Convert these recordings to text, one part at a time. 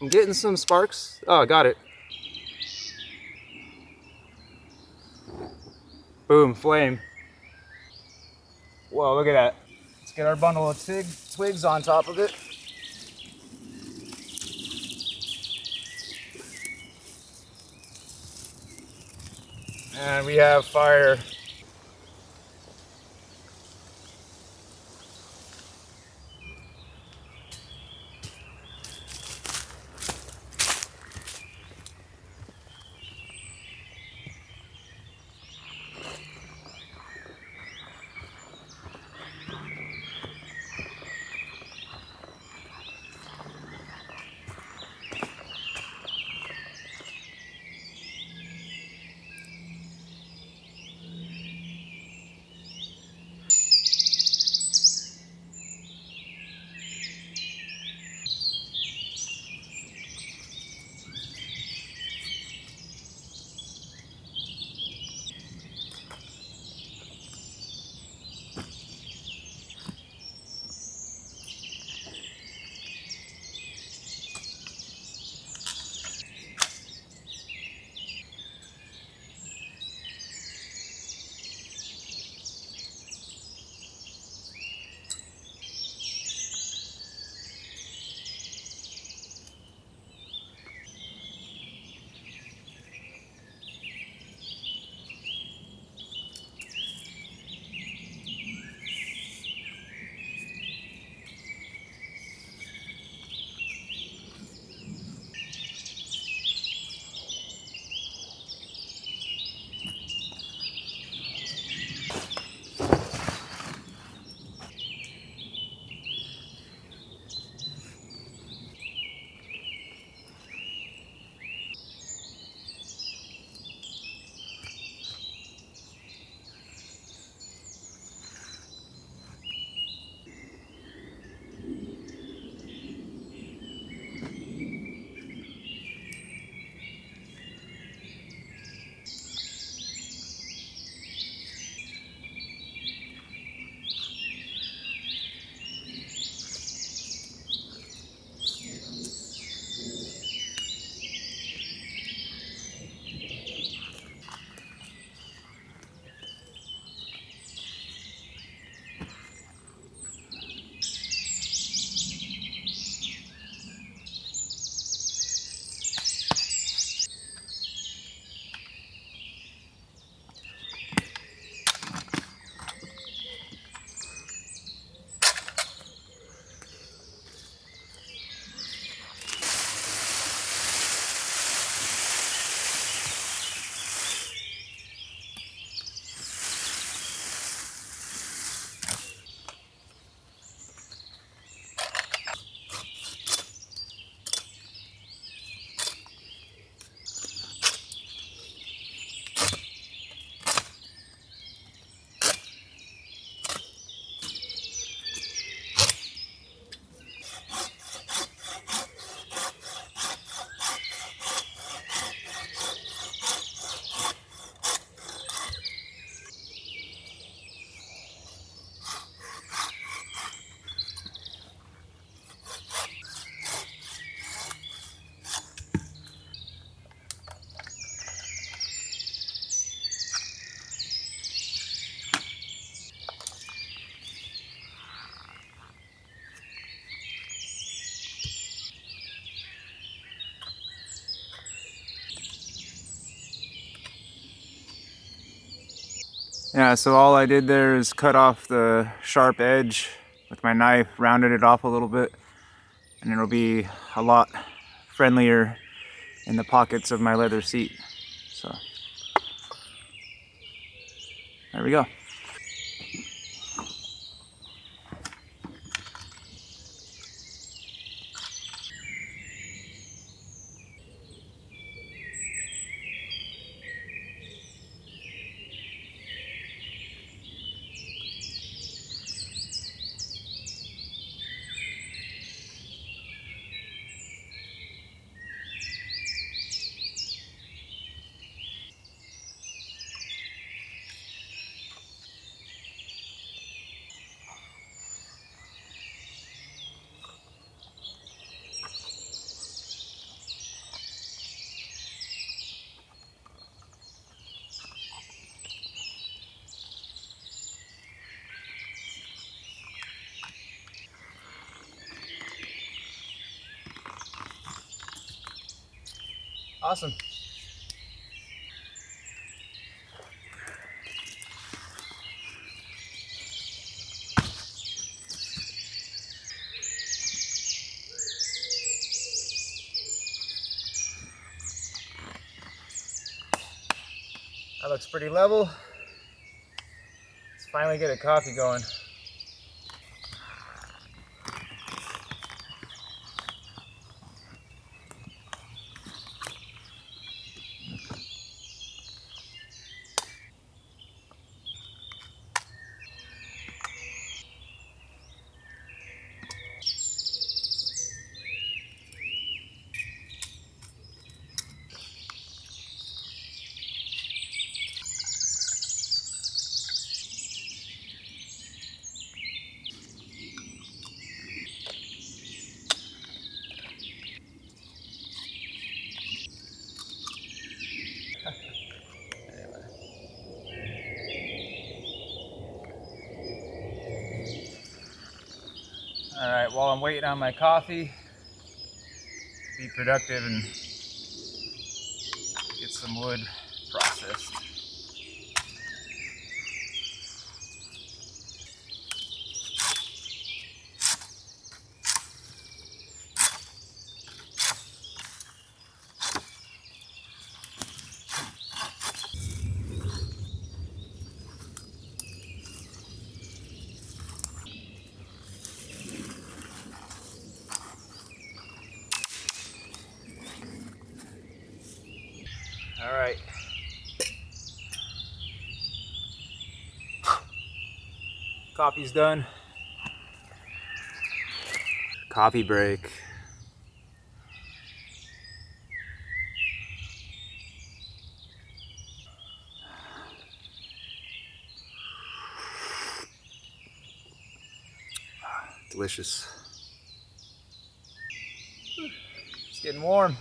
I'm getting some sparks. Oh, got it. Boom, flame. Whoa, look at that. Let's get our bundle of twigs on top of it. And we have fire. Yeah, so all I did there is cut off the sharp edge with my knife, rounded it off a little bit, and it'll be a lot friendlier in the pockets of my leather seat. So there we go. Awesome. That looks pretty level. Let's finally get a coffee going. All right, while I'm waiting on my coffee, be productive and get some wood processed. All right. Coffee's done. Coffee break. Delicious. It's getting warm.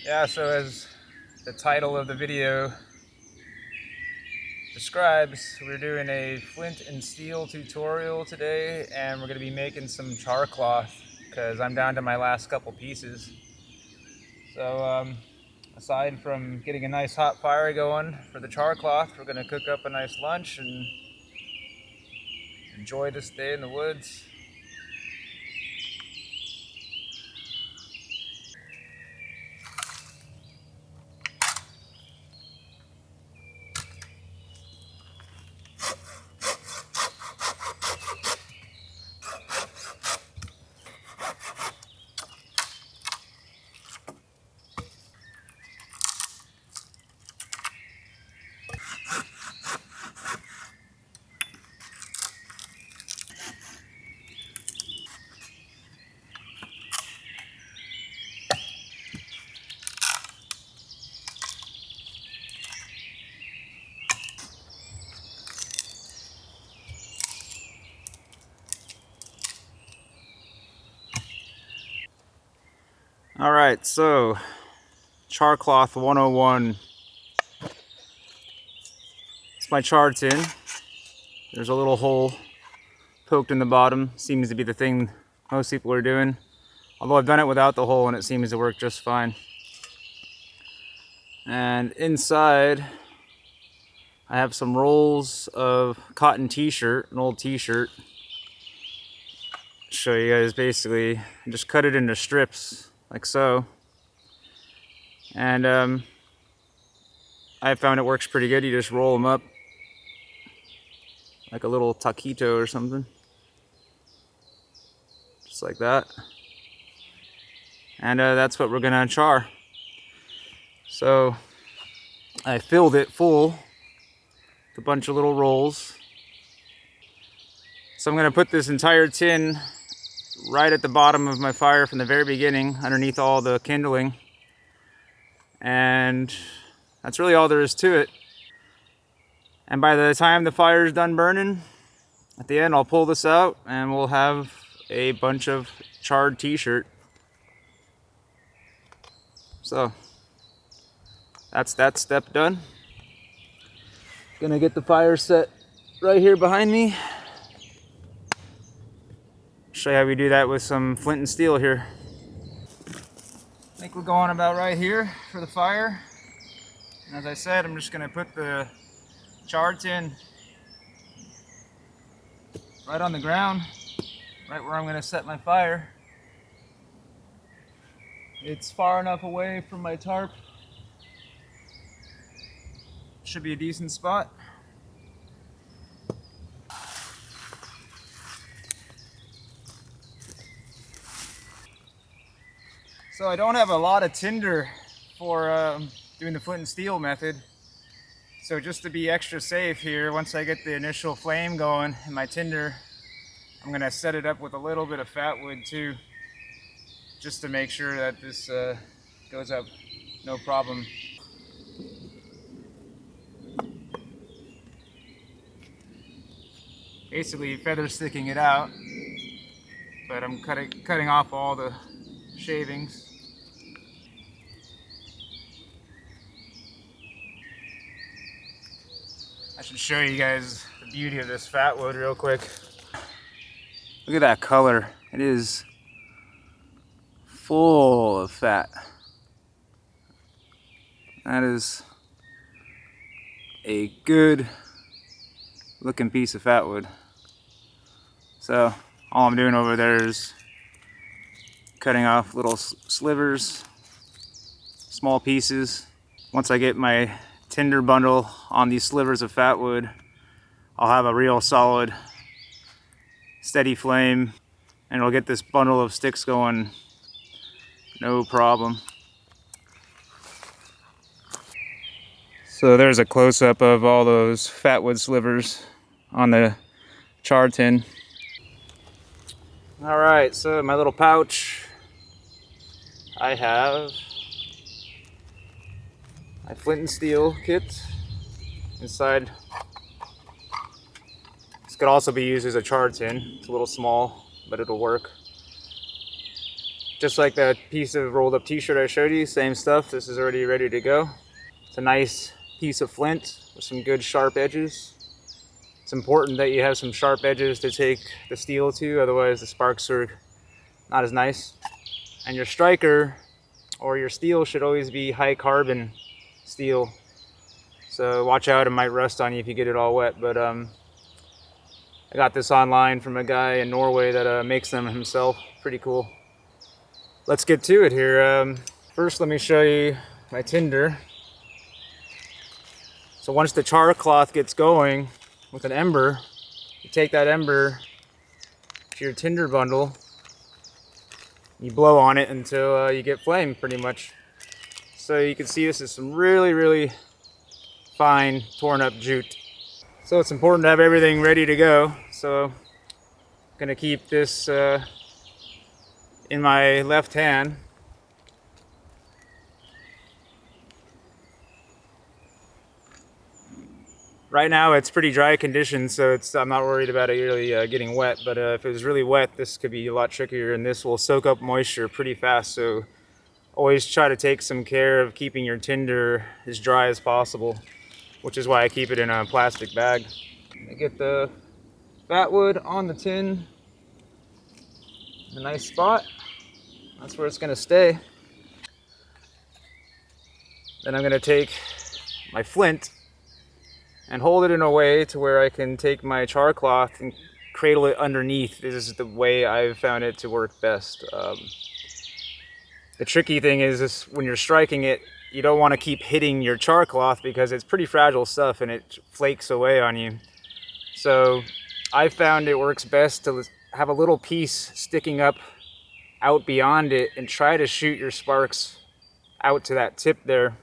Yeah, so as the title of the video describes, we're doing a flint and steel tutorial today, and we're going to be making some char cloth because I'm down to my last couple pieces. So aside from getting a nice hot fire going for the char cloth, we're going to cook up a nice lunch and enjoy this day in the woods. All right, so char cloth 101. It's my char tin. There's a little hole poked in the bottom. Seems to be the thing most people are doing. Although I've done it without the hole and it seems to work just fine. And inside, I have some rolls of cotton t-shirt, an old t-shirt. Show you guys basically, just cut it into strips like so. And I found it works pretty good. You just roll them up like a little taquito or something. Just like that. And that's what we're gonna char. So I filled it full with a bunch of little rolls. So I'm gonna put this entire tin right at the bottom of my fire from the very beginning, underneath all the kindling. And that's really all there is to it. And by the time the fire is done burning, at the end I'll pull this out and we'll have a bunch of charred t-shirt. So that's that step done. Gonna get the fire set right here behind me. Show you how we do that with some flint and steel here. I think we're going about right here for the fire. And as I said, I'm just gonna put the char tin right on the ground, right where I'm gonna set my fire. It's far enough away from my tarp. Should be a decent spot. So I don't have a lot of tinder for doing the flint and steel method. So just to be extra safe here, once I get the initial flame going in my tinder, I'm gonna set it up with a little bit of fat wood too, just to make sure that this goes up no problem. Basically feather sticking it out, but I'm cutting off all the shavings. I should show you guys the beauty of this fat wood real quick. Look at that color. It is full of fat. That is a good looking piece of fat wood. So all I'm doing over there is cutting off little slivers, small pieces. Once I get my tinder bundle on these slivers of fat wood, I'll have a real solid, steady flame, and it'll get this bundle of sticks going no problem. So there's a close-up of all those fat wood slivers on the char tin. All right, so in my little pouch, I have my flint and steel kit. Inside, this could also be used as a char tin. It's a little small, but it'll work. Just like that piece of rolled up t-shirt I showed you, same stuff. This is already ready to go. It's a nice piece of flint with some good sharp edges. It's important that you have some sharp edges to take the steel to, otherwise the sparks are not as nice. And your striker or your steel should always be high carbon steel. So watch out, it might rust on you if you get it all wet. But I got this online from a guy in Norway that makes them himself. Pretty cool. Let's get to it here. First, let me show you my tinder. So once the char cloth gets going with an ember, you take that ember to your tinder bundle, you blow on it until you get flame pretty much. So you can see this is some really, really fine torn up jute. So it's important to have everything ready to go. So I'm gonna keep this in my left hand. Right now it's pretty dry conditions, so I'm not worried about it really getting wet, but if it was really wet, this could be a lot trickier, and this will soak up moisture pretty fast, so always try to take some care of keeping your tinder as dry as possible, which is why I keep it in a plastic bag. I get the fat wood on the tin, a nice spot. That's where it's gonna stay. Then I'm gonna take my flint and hold it in a way to where I can take my char cloth and cradle it underneath. This is the way I've found it to work best. The tricky thing is when you're striking it, you don't want to keep hitting your char cloth because it's pretty fragile stuff and it flakes away on you. So I found it works best to have a little piece sticking up out beyond it and try to shoot your sparks out to that tip there.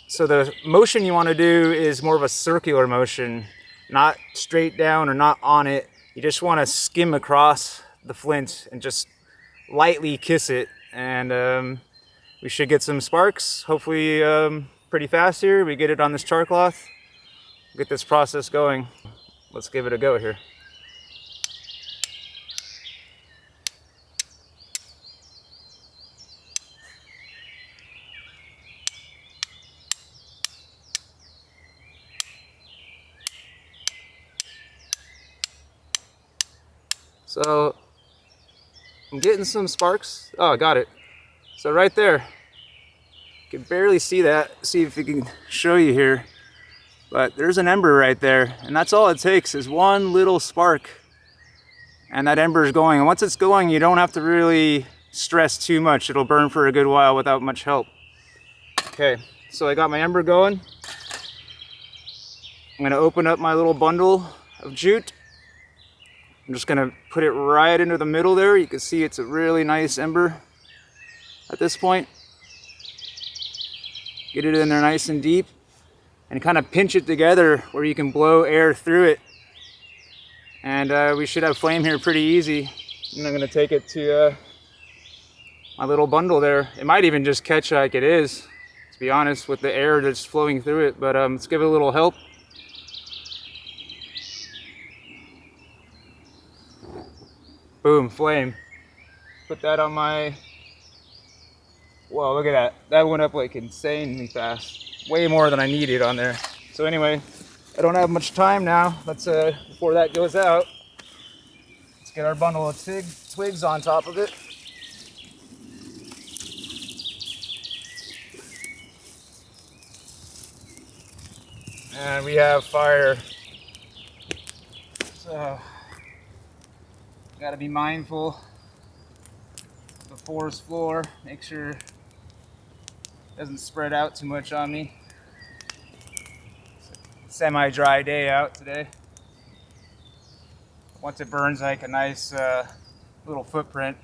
So the motion you want to do is more of a circular motion, not straight down or not on it. You just want to skim across the flint and just lightly kiss it, and we should get some sparks, hopefully pretty fast here. We get it on this char cloth, get this process going. Let's give it a go here. So I'm getting some sparks. Oh, I got it. So right there, you can barely see that. See if we can show you here. But there's an ember right there, and that's all it takes is one little spark. And that ember is going. And once it's going, you don't have to really stress too much. It'll burn for a good while without much help. Okay, so I got my ember going. I'm gonna open up my little bundle of jute. I'm just gonna put it right into the middle there. You can see it's a really nice ember at this point. Get it in there nice and deep and kind of pinch it together where you can blow air through it. And we should have flame here pretty easy. And I'm gonna take it to my little bundle there. It might even just catch like it is, to be honest, with the air that's flowing through it. But let's give it a little help. Boom, flame. Put that on my... Whoa, look at that. That went up like insanely fast. Way more than I needed on there. So anyway, I don't have much time now. Let's, before that goes out, let's get our bundle of twigs on top of it. And we have fire. So, gotta be mindful of the forest floor. Make sure it doesn't spread out too much on me. It's a semi-dry day out today. Once it burns like a nice little footprint,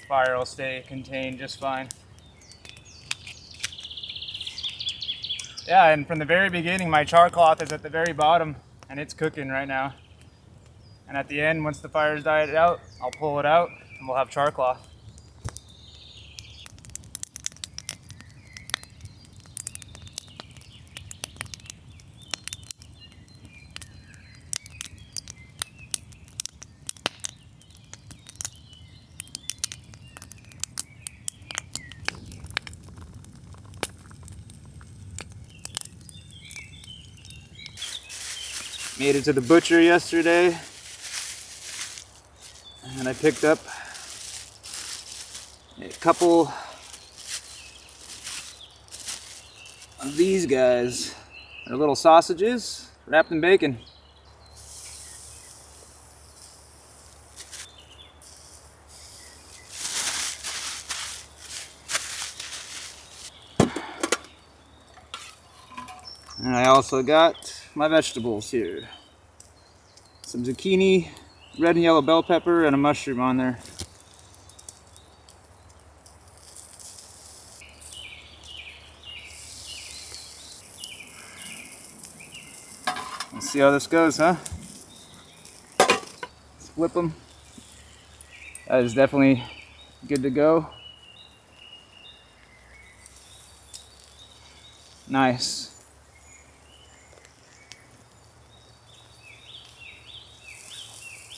fire will stay contained just fine. Yeah, and from the very beginning, my char cloth is at the very bottom, and it's cooking right now. And at the end, once the fire's died out, I'll pull it out, and we'll have char cloth. Made it to the butcher yesterday, and I picked up a couple of these guys. They're little sausages wrapped in bacon. And I also got my vegetables here. Some zucchini, red and yellow bell pepper, and a mushroom on there. Let's see how this goes, huh? Let's flip them. That is definitely good to go. Nice.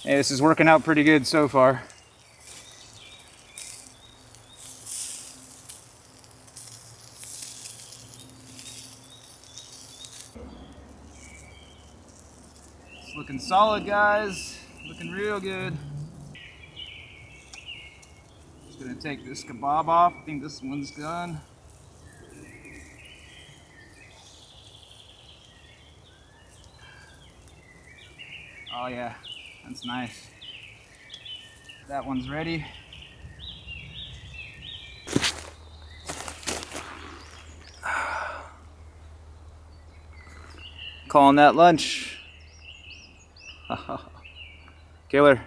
Hey, this is working out pretty good so far. It's looking solid, guys. Looking real good. Just gonna take this kebab off. I think this one's done. Oh yeah, that's nice. That one's ready. Calling that lunch. Killer.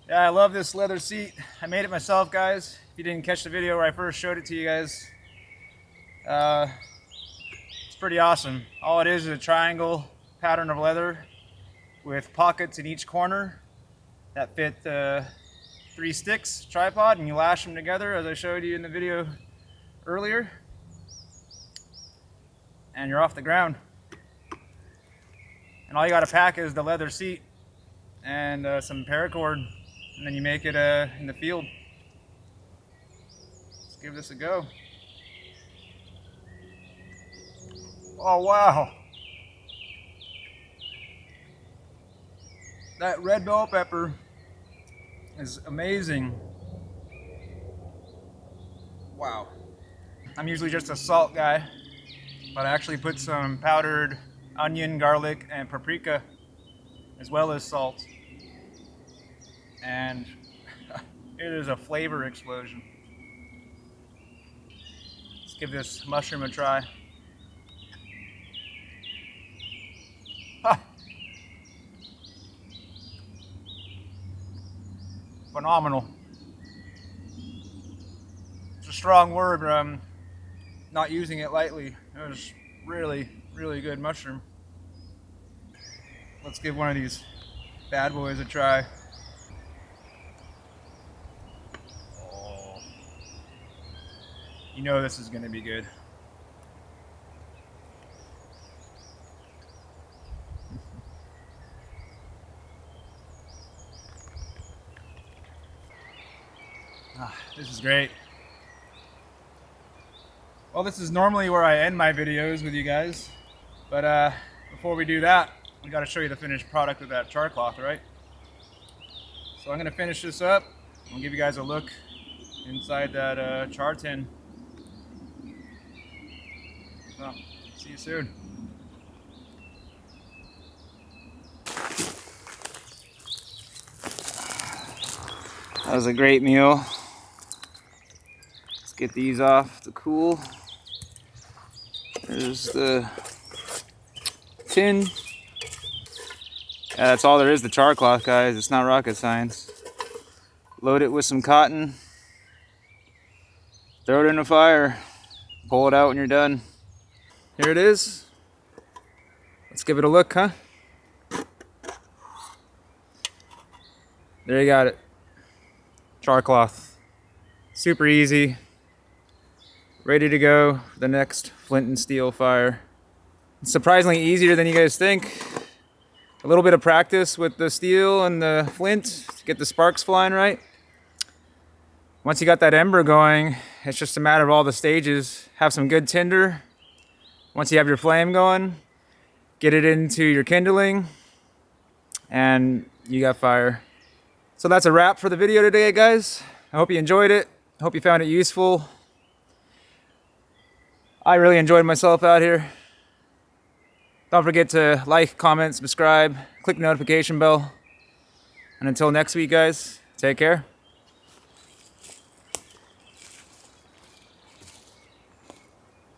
Yeah, I love this leather seat. I made it myself, guys. If you didn't catch the video where I first showed it to you guys, it's pretty awesome. All it is a triangle pattern of leather with pockets in each corner that fit 3 sticks tripod, and you lash them together as I showed you in the video earlier, and you're off the ground. And all you got to pack is the leather seat and some paracord, and then you make it in the field. Let's give this a go. Oh wow! That red bell pepper is amazing. Wow. I'm usually just a salt guy, but I actually put some powdered onion, garlic, and paprika, as well as salt. And it is a flavor explosion. Let's give this mushroom a try. Ha! Phenomenal. It's a strong word, but I'm not using it lightly. It was really, really good mushroom. Let's give one of these bad boys a try. Oh, you know this is gonna be good. This is great. Well, this is normally where I end my videos with you guys, but before we do that, we got to show you the finished product of that char cloth, right? So I'm going to finish this up and give you guys a look inside that char tin. So, see you soon. That was a great meal. Let's get these off to cool. There's the tin. Yeah, that's all there is to char cloth, guys. It's not rocket science. Load it with some cotton. Throw it in the fire. Pull it out when you're done. Here it is. Let's give it a look, huh? There you got it. Char cloth. Super easy. Ready to go for the next flint and steel fire. It's surprisingly easier than you guys think. A little bit of practice with the steel and the flint to get the sparks flying right. Once you got that ember going, it's just a matter of all the stages. Have some good tinder. Once you have your flame going, get it into your kindling, and you got fire. So that's a wrap for the video today, guys. I hope you enjoyed it. I hope you found it useful. I really enjoyed myself out here. Don't forget to like, comment, subscribe, click the notification bell. And until next week, guys, take care.